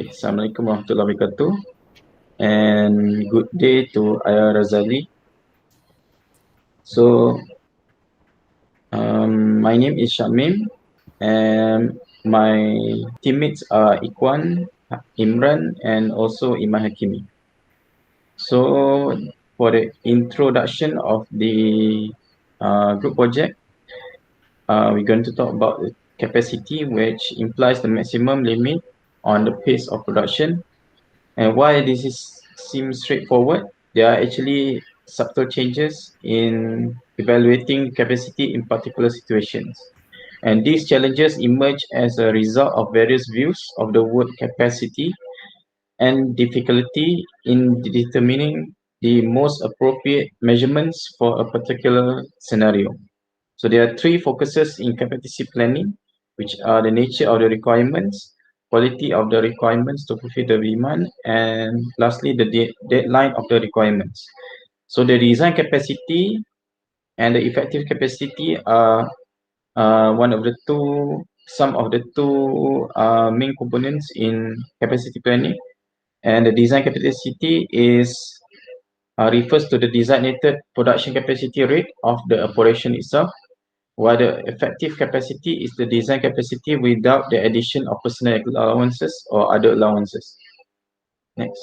Assalamualaikum warahmatullahi wabarakatuh, and good day to Ayah Razali. So, my name is Shamim, and my teammates are Ikwan, Imran, and also Iman Hakimi. So, for the introduction of the group project, we're going to talk about the capacity, which implies the maximum limit on the pace of production. And why this seems straightforward, there are actually subtle changes in evaluating capacity in particular situations. And these challenges emerge as a result of various views of the word capacity and difficulty in determining the most appropriate measurements for a particular scenario. So there are three focuses in capacity planning, which are the nature of the requirements, quality of the requirements to fulfill the demand, and lastly, the deadline of the requirements. So the design capacity and the effective capacity are some of the two main components in capacity planning. And the design capacity refers to the designated production capacity rate of the operation itself, while the effective capacity is the design capacity without the addition of personal allowances or other allowances. Next.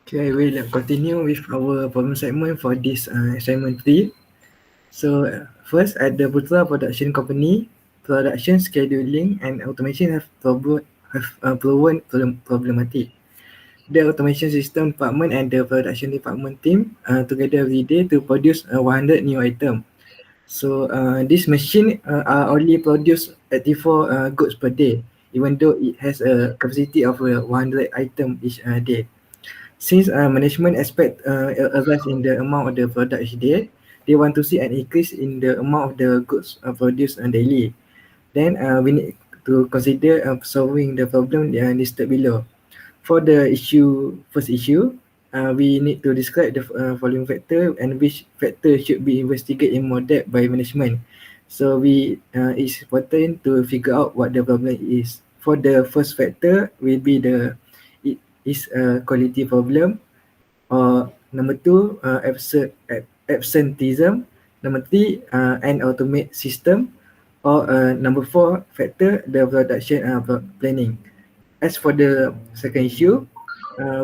Okay, I will continue with our problem segment for this assignment 3. So first, at the Putra Production Company, production scheduling and automation have proven problematic. The automation system department and the production department team together every day to produce 100 new items. So this machine are only produce 84 goods per day, even though it has a capacity of 100 items each day. Since management expect a rise in the amount of the product each day, they want to see an increase in the amount of the goods produced daily. Then we need to consider solving the problem listed below. For the first issue, we need to describe the following factor and which factor should be investigated in more depth by management. So it's important to figure out what the problem is. For the first factor will be it is a quality problem, or number two, absenteeism. Number three, an automate system, or number four factor, the production planning. As for the second issue,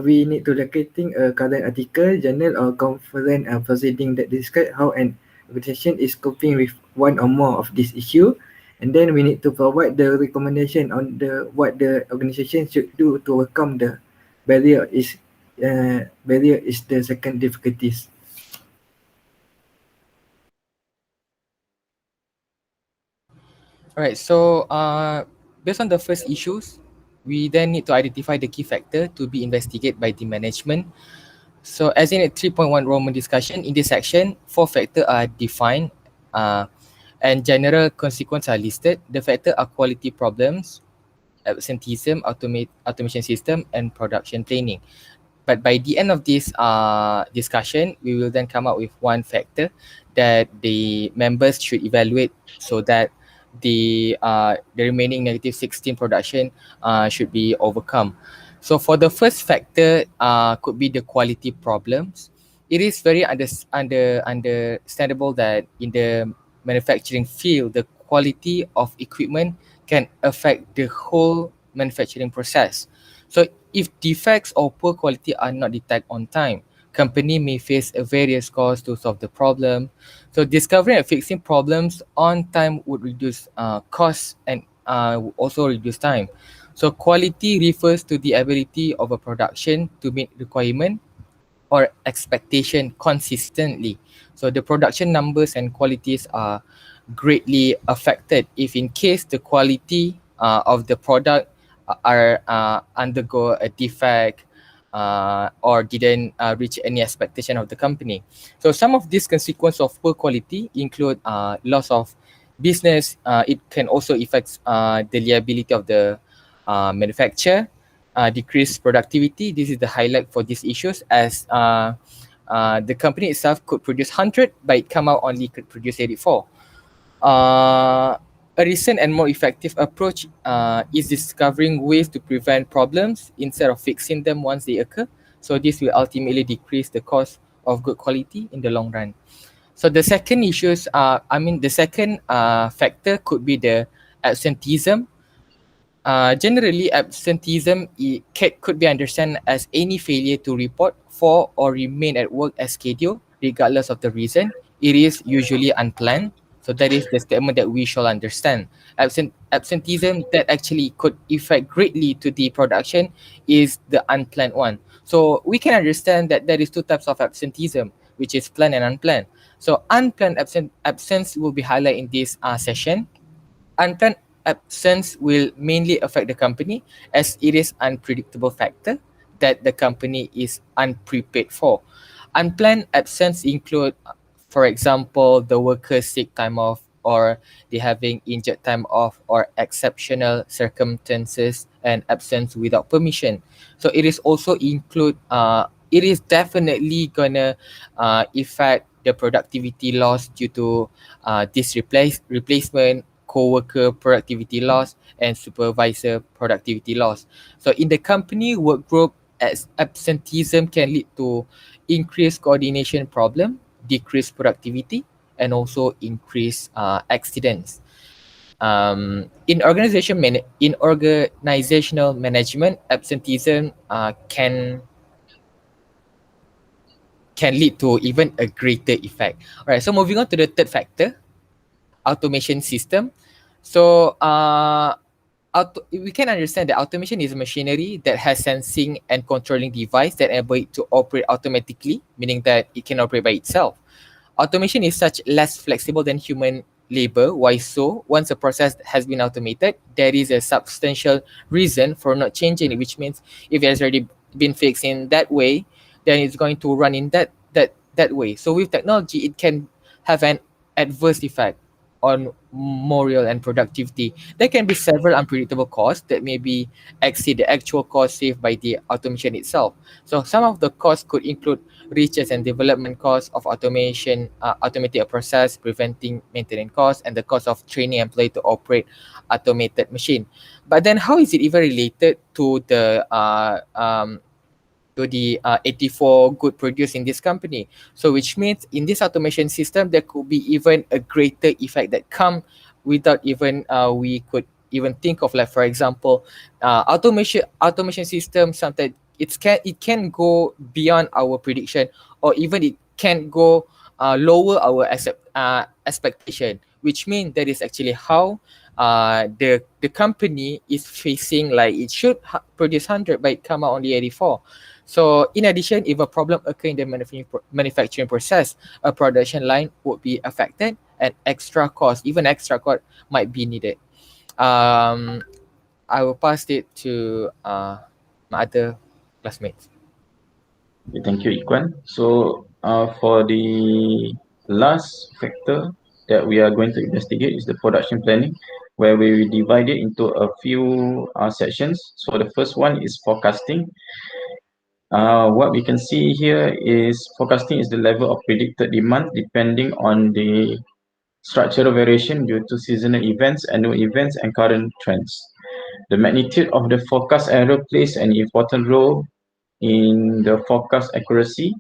we need to locating a current article, journal or conference proceeding that describe how an organization is coping with one or more of this issue, and then we need to provide the recommendation on what the organization should do to overcome the barrier is the second difficulties. Alright, so based on the first issues, we then need to identify the key factor to be investigated by the management. So as in a 3.1 Roman discussion, in this section, 4 factors are defined and general consequences are listed. The factors are quality problems, absenteeism, automation system, and production planning. But by the end of this discussion, we will then come up with one factor that the members should evaluate so that the remaining negative 16 production should be overcome. So for the first factor, could be the quality problems. It is very understandable that in the manufacturing field, the quality of equipment can affect the whole manufacturing process. So if defects or poor quality are not detected on time, company may face a various costs to solve the problem. So discovering and fixing problems on time would reduce costs and also reduce time. So quality refers to the ability of a production to meet requirement or expectation consistently. So the production numbers and qualities are greatly affected if in case the quality of the product are undergo a defect or didn't reach any expectation of the company. So some of these consequences of poor quality include loss of business. It can also affect the liability of the manufacturer, decreased productivity. This is the highlight for these issues, as the company itself could produce 100 but it come out only could produce 84. A recent and more effective approach is discovering ways to prevent problems instead of fixing them once they occur. So this will ultimately decrease the cost of good quality in the long run. So the second the second factor could be the absenteeism. Generally, absenteeism could be understood as any failure to report for or remain at work as scheduled, regardless of the reason. It is usually unplanned. So that is the statement that we shall understand. Absenteeism that actually could affect greatly to the production is the unplanned one. So we can understand that there is two types of absenteeism, which is planned and unplanned. So unplanned absence will be highlighted in this session. Unplanned absence will mainly affect the company as it is unpredictable factor that the company is unprepared for. Unplanned absence include, for example, the workers take time off or they having injured time off or exceptional circumstances and absence without permission. So it is also include it is definitely gonna affect the productivity loss due to this replacement, co-worker productivity loss, and supervisor productivity loss. So in the company work group, as absenteeism can lead to increased coordination problem, decreased productivity, and also increased accidents. In organizational management, absenteeism can lead to even a greater effect. All right, so moving on to the third factor, automation system. So we can understand that automation is a machinery that has sensing and controlling device that enable it to operate automatically, meaning that it can operate by itself. Automation is such less flexible than human labor. Why so? Once a process has been automated, there is a substantial reason for not changing it, which means if it has already been fixed in that way, then it's going to run in that way. So with technology, it can have an adverse effect on morale and productivity. There can be several unpredictable costs that maybe exceed the actual cost saved by the automation itself. So some of the costs could include research and development costs of automation, automating a process, preventing maintenance costs, and the cost of training employee to operate automated machine. But then, how is it even related to the 84 good produced in this company? So which means in this automation system, there could be even a greater effect that come without even we could even think of, like for example, automation system sometimes it can go beyond our prediction, or even it can go lower our expectation, which means that is actually how the company is facing, like it should produce 100 but it come out only 84. So in addition, if a problem occur in the manufacturing process, a production line would be affected and even extra cost might be needed. I will pass it to my other classmates. Okay, thank you, Ikwan. So, for the last factor that we are going to investigate is the production planning, where we divide it into a few sections. So, the first one is forecasting. What we can see here is forecasting is the level of predicted demand depending on the structural variation due to seasonal events, annual events, and current trends. The magnitude of the forecast error plays an important role in the forecast accuracy,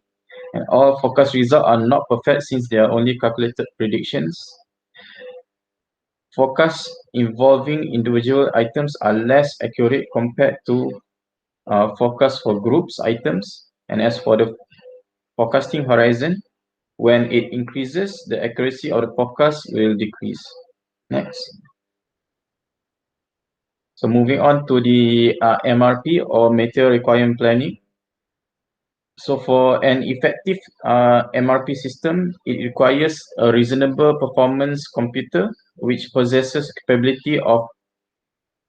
and all forecast results are not perfect since they are only calculated predictions. Forecasts involving individual items are less accurate compared to forecasts for groups items. And as for the forecasting horizon, when it increases, the accuracy of the forecast will decrease. Next. So moving on to the MRP, or Material Requirement Planning. So for an effective MRP system, it requires a reasonable performance computer which possesses capability of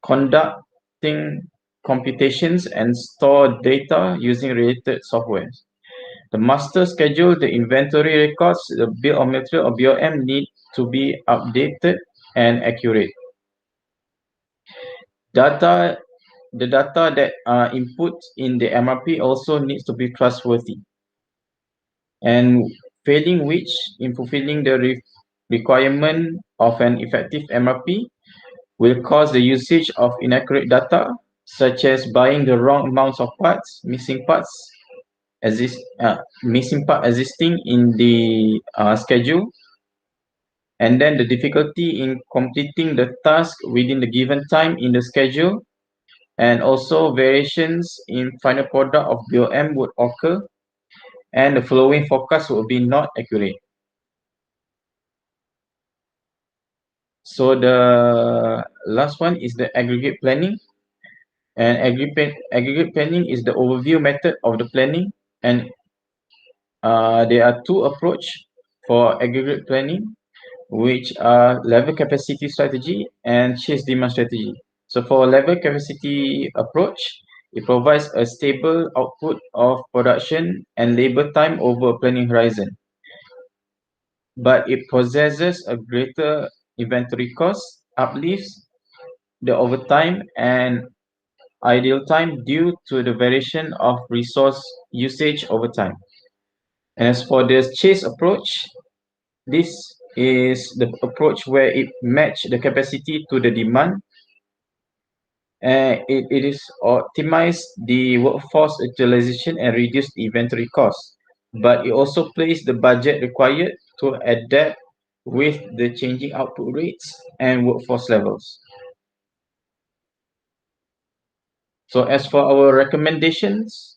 conducting computations and store data using related software. The master schedule, the inventory records, the bill of material or BOM need to be updated and accurate. The data that are input in the MRP also needs to be trustworthy. And failing which, in fulfilling the requirement of an effective MRP, will cause the usage of inaccurate data, such as buying the wrong amounts of parts, missing part existing in the schedule, and then the difficulty in completing the task within the given time in the schedule, and also variations in final product of BOM would occur, and the following forecast will be not accurate. So the last one is the aggregate planning. And aggregate planning is the overview method of the planning, and there are two approach for aggregate planning, which are level capacity strategy and chase demand strategy. So for level capacity approach, it provides a stable output of production and labor time over a planning horizon, but it possesses a greater inventory cost, uplifts the overtime and ideal time due to the variation of resource usage over time. And as for the chase approach, this is the approach where it match the capacity to the demand, and it is optimize the workforce utilization and reduce the inventory cost. But it also plays the budget required to adapt with the changing output rates and workforce levels. So as for our recommendations,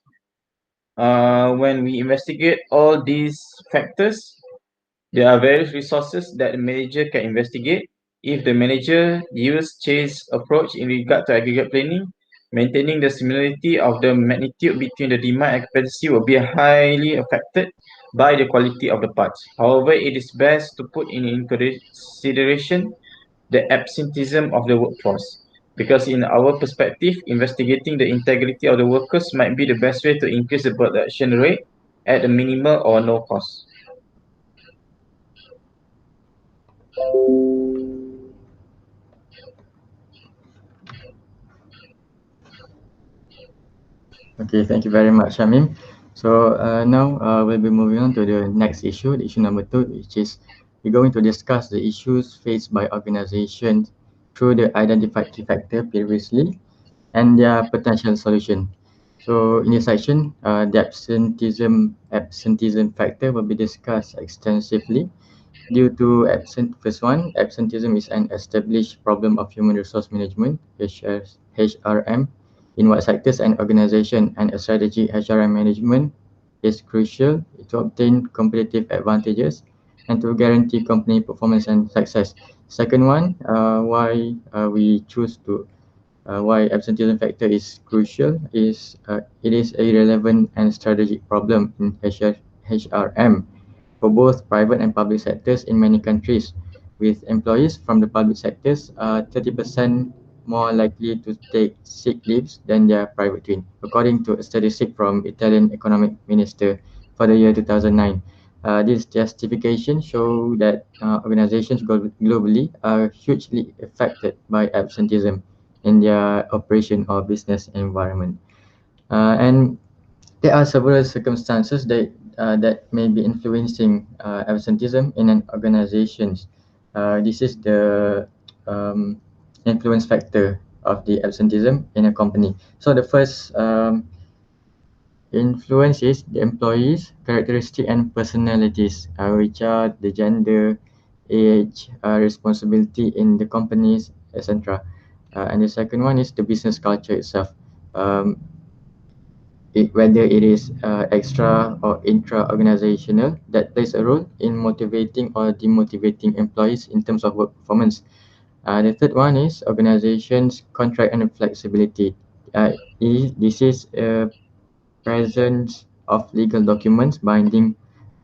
when we investigate all these factors, there are various resources that the manager can investigate. If the manager use chase approach in regard to aggregate planning, maintaining the similarity of the magnitude between the demand and capacity will be highly affected by the quality of the parts. However, it is best to put in consideration the absenteeism of the workforce, because in our perspective, investigating the integrity of the workers might be the best way to increase the production rate at a minimal or no cost. Okay, thank you very much, Shamim. So now we'll be moving on to the next issue, issue number 2, which is we're going to discuss the issues faced by organizations through the identified key factor previously and their potential solution. So in this section, the absenteeism factor will be discussed extensively. Due to absenteeism is an established problem of human resource management, HRM, in what sectors and organization, and a strategy HRM management is crucial to obtain competitive advantages and to guarantee company performance and success. Second one, we choose to why absenteeism factor is crucial is it is a relevant and strategic problem in HRM for both private and public sectors in many countries, with employees from the public sectors 30% more likely to take sick leaves than their private twin, according to a statistic from Italian economic minister for the year 2009. This justification show that organizations globally are hugely affected by absenteeism in their operation or business environment. And there are several circumstances that may be influencing absenteeism in an organization. This is the influence factor of the absenteeism in a company. So the first influence is the employees' characteristic and personalities, which are the gender, age, responsibility in the companies, etc. And the second one is the business culture itself. Um, Whether it is extra or intra-organizational, that plays a role in motivating or demotivating employees in terms of work performance. The third one is organizations' contract and flexibility. This is a presence of legal documents binding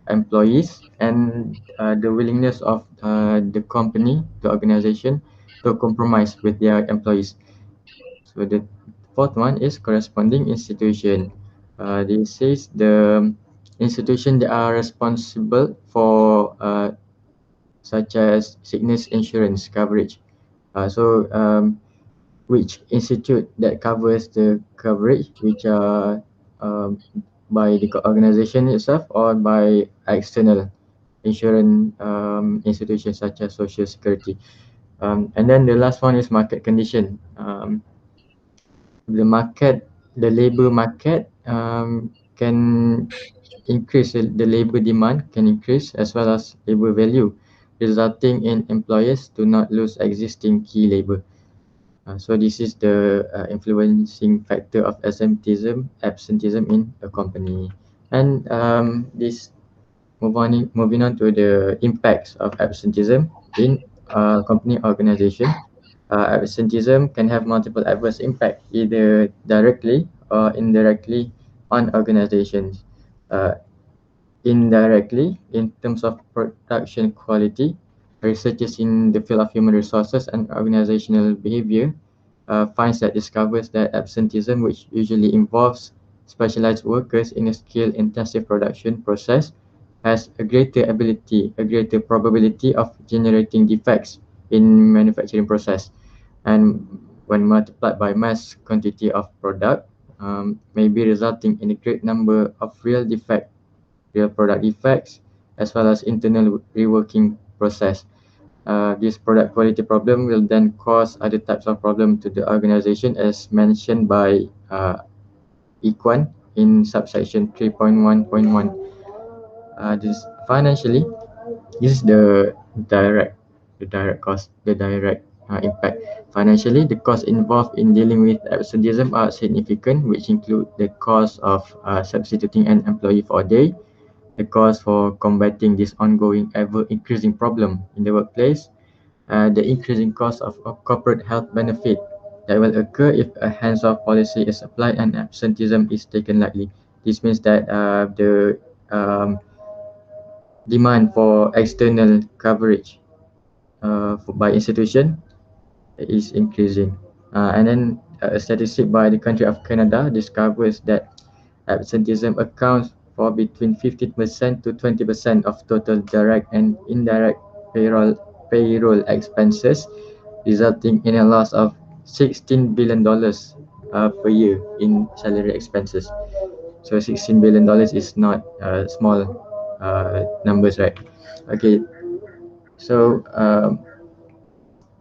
employees and the willingness of the company, the organization, to compromise with their employees. So the fourth one is corresponding institution. This says the institution that are responsible for such as sickness insurance coverage. Which institute that covers the coverage, which are by the organization itself or by external insurance institutions such as Social Security. And then the last one is market condition. The labor market can increase, the labor demand can increase as well as labor value, resulting in employers do not lose existing key labor. So this is the influencing factor of absenteeism in a company. And moving on to the impacts of absenteeism in a company organization. Absenteeism can have multiple adverse impacts, either directly or indirectly on organizations. Uh, Indirectly, in terms of production quality, researchers in the field of human resources and organizational behavior finds that discovers that absenteeism, which usually involves specialized workers in a skill-intensive production process, has a greater probability of generating defects in manufacturing process, and when multiplied by mass quantity of product, may be resulting in a great number of real product defects, as well as internal reworking process. This product quality problem will then cause other types of problem to the organization, as mentioned by Ikwan in subsection 3.1.1. This financially, this is the direct cost, the direct impact. Financially, the costs involved in dealing with absenteeism are significant, which include the cost of substituting an employee for a day, the cost for combating this ongoing ever-increasing problem in the workplace, the increasing cost of corporate health benefit that will occur if a hands-off policy is applied and absenteeism is taken lightly. This means that the um, demand for external coverage by institution is increasing. And then a statistic by the country of Canada discovers that absenteeism accounts for between 15% to 20% of total direct and indirect payroll expenses, resulting in a loss of $16 billion per year in salary expenses. So $16 billion is not small numbers, right? Okay, so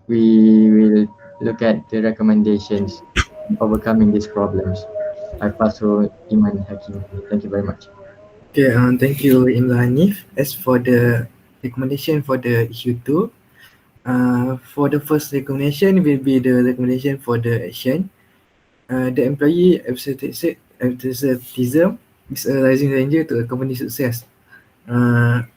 we will look at the recommendations in overcoming these problems. I pass to Iman Hakim. Thank you very much. Okay, thank you, Imran Hanif. As for the recommendation for the issue 2, for the first recommendation will be the recommendation for the action. The employee absenteeism is a rising danger to a company success. The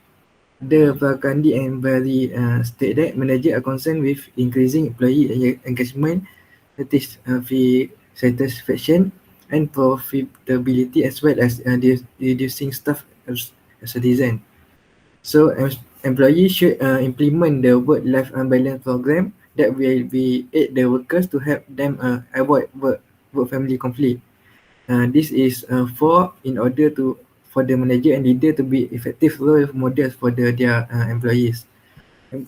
Prakandi and Bari state that managers are concerned with increasing employee engagement, fee satisfaction, and profitability, as well as reducing staff absenteeism. So employees should implement the work-life balance program that will be aid the workers to help them avoid work-family conflict. This is in order for the manager and leader to be effective role models for their employees.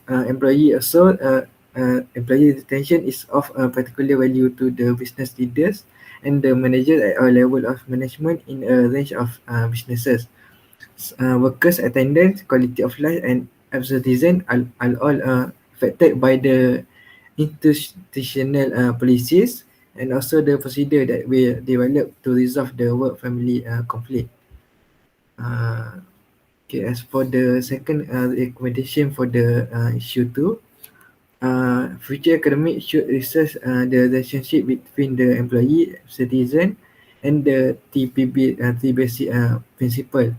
Employee retention is of particular value to the business leaders and the managers at all level of management in a range of businesses. Workers' attendance, quality of life, and absenteeism are all affected by the institutional policies and also the procedure that we develop to resolve the work-family conflict. Okay, as for the second recommendation for the issue 2, future academic should research the relationship between the employee, citizen, and the TBC principle.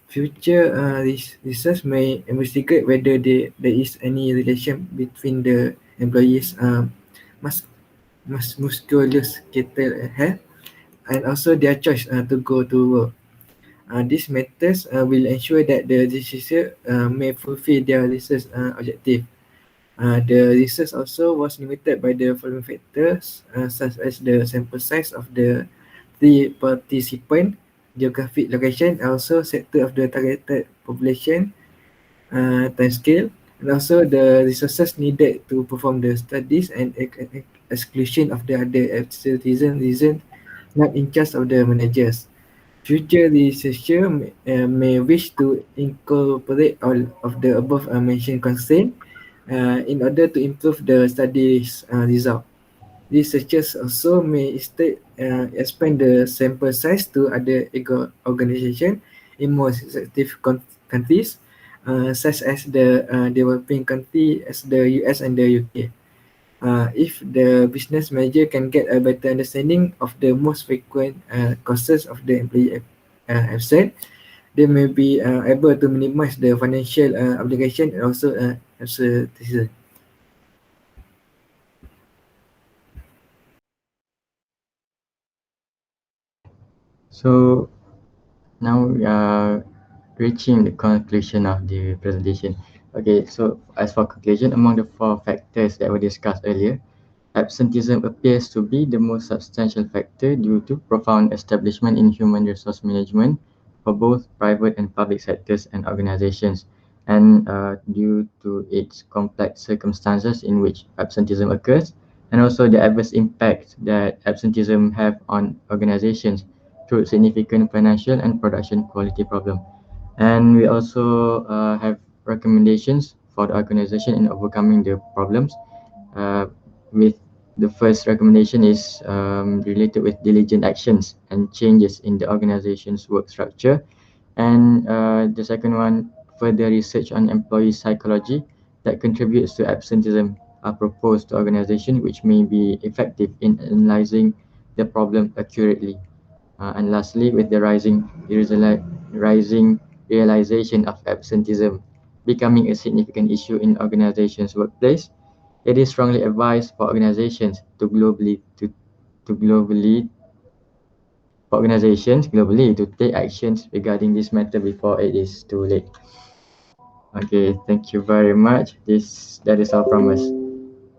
Future research may investigate whether there is any relation between the employees' musculoskeletal health and also their choice to go to work. These methods will ensure that the researcher may fulfill their research objective. The research also was limited by the following factors, such as the sample size of the participant, geographic location, also sector of the targeted population, time scale, and also the resources needed to perform the studies and exclusion of the other citizen reason not in charge of the managers. Future researcher may wish to incorporate all of the above mentioned constraints in order to improve the study's result. Researchers also may expand the sample size to other organizations in more sensitive countries, such as the developing country as the US and the UK. If the business manager can get a better understanding of the most frequent causes of the employee absent, they may be able to minimize the financial obligation and also absenteeism. So now we are reaching the conclusion of the presentation. Okay, so as for conclusion, among the 4 factors that were discussed earlier, absenteeism appears to be the most substantial factor due to profound establishment in human resource management for both private and public sectors and organizations, and due to its complex circumstances in which absenteeism occurs, and also the adverse impact that absenteeism have on organizations through significant financial and production quality problem. And we also have recommendations for the organization in overcoming the problems. With the first recommendation is related with diligent actions and changes in the organization's work structure. And the second one, further research on employee psychology that contributes to absenteeism are proposed to organization which may be effective in analyzing the problem accurately. And lastly, with the rising realization of absenteeism becoming a significant issue in organizations' workplace, it is strongly advised for organizations to globally for organizations globally to take actions regarding this matter before it is too late. Okay, thank you very much. That is all from us.